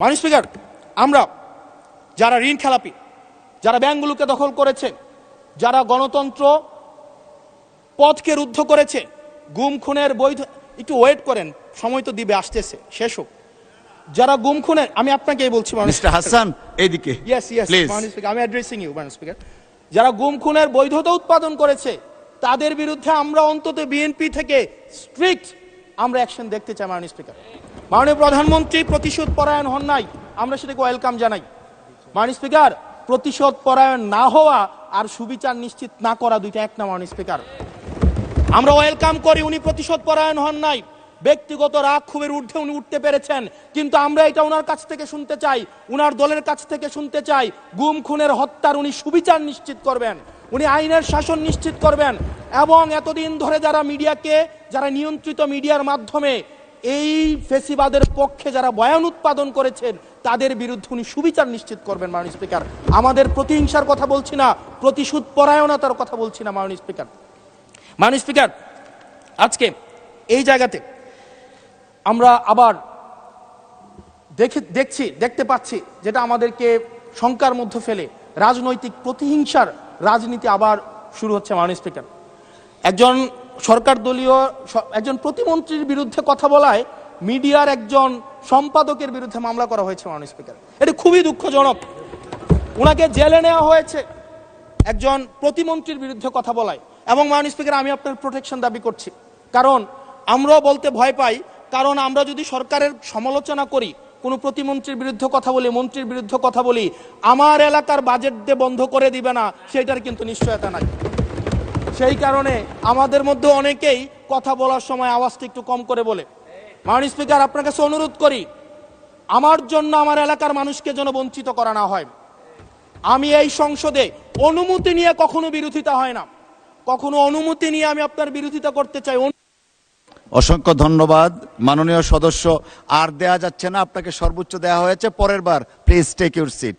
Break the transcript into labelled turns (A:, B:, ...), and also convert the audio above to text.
A: মাননীয় স্পিকার, আমরা যারা ঋণ খেলাপি, যারা ব্যাংকগুলোকে দখল করেছে, যারা গণতন্ত্র পথকে রুদ্ধ করেছে, গুম খুনের বৈধ, একটু ওয়েট করেন, সময় তো দিবে, আসতেছে, শেষ হোক। যারা গুম খুনের, আমি আপনাকেই বলছি
B: মিস্টার হাসান, এইদিকে
A: ইয়েস ইয়েস মাননীয় স্পিকার, আমি অ্যাড্রেসিং ইউ মাননীয় স্পিকার। যারা গুম খুনের বৈধতা উৎপাদন করেছে তাদের বিরুদ্ধে আমরা অন্তত বিএনপি থেকে স্ট্রিক্ট আমরা অ্যাকশন দেখতে চাই মাননীয় স্পিকার। মাননীয় প্রধানমন্ত্রী প্রতিশোধ পরায়ণ হন নাই, আমরা সেটাকে ওয়েলকাম জানাই। মাননীয় স্পিকার, প্রতিশোধ পরায়ণ না হওয়া আর সুবিচার নিশ্চিত না করা দুইটা এক না মাননীয় স্পিকার। আমরা ওয়েলকাম করি উনি প্রতিশোধ পরায়ণ হন নাই, ব্যক্তিগত রাগ ক্ষোভের ঊর্ধ্বে উনি উঠতে পেরেছেন, কিন্তু আমরা এটা ওনার কাছ থেকে শুনতে চাই, উনার দলের কাছ থেকে শুনতে চাই গুম খুনের হত্যার উনি সুবিচার নিশ্চিত করবেন, উনি আইনের শাসন নিশ্চিত করবেন, এবং এতদিন ধরে যারা মিডিয়াকে, যারা নিয়ন্ত্রিত মিডিয়ার মাধ্যমে এই ফেসিবাদের পক্ষে যারা বয়ান উৎপাদন করেছেন তাদের বিরুদ্ধে উনি সুবিচার নিশ্চিত করবেন মাননীয় স্পিকার। আমাদের প্রতিহিংসার কথা বলছি না, প্রতিশোধ পরায়ণতার কথা বলছি না মাননীয় স্পিকার। মাননীয় স্পিকার, আজকে এই জায়গাতে আমরা আবার দেখতে পাচ্ছি যেটা আমাদেরকে শঙ্কার মধ্যে ফেলে, রাজনৈতিক প্রতিহিংসার রাজনীতি আবার শুরু হচ্ছে মাননীয় স্পিকার। একজন সরকার দলীয় একজন প্রতিমন্ত্রীর বিরুদ্ধে কথা বলায় মিডিয়ার একজন সম্পাদকের বিরুদ্ধে মামলা করা হয়েছে মাননীয় স্পিকার। এটা খুবই দুঃখজনক। ওনাকে জেলে নেওয়া হয়েছে একজন প্রতিমন্ত্রীর বিরুদ্ধে কথা বলায়। এবং মাননীয় স্পিকার, আমি আপনার প্রোটেকশন দাবি করছি, কারণ আমরাও বলতে ভয় পাই, কারণ আমরা যদি সরকারের সমালোচনা করি, কোনো প্রতিমন্ত্রীর বিরুদ্ধে কথা বলি, মন্ত্রীর বিরুদ্ধে কথা বলি, আমার এলাকার বাজেট দিয়ে বন্ধ করে দিবে না সেটার কিন্তু নিশ্চয়তা নাই। সেই কারণে আমাদের মধ্যে অনেকেই কথা বলার সময় আওয়াজটা একটু কম করে বলে। মাননীয় স্পিকার, আপনার কাছে অনুরোধ করি, আমার জন্য আমার এলাকার মানুষকে যেন বঞ্চিত করা না হয়। আমি এই সংসদে অনুমতি নিয়ে কখনো বিরোধিতা হয় না, কখনো অনুমতি নিয়ে আমি আপনার বিরোধিতা করতে চাই।
B: অসংখ্য ধন্যবাদ মাননীয় সদস্য। আর দেয়া যাচ্ছে না, আপনাকে সর্বোচ্চ দেয়া হয়েছে, পরের বার প্লিজ টেক ইউর সিট।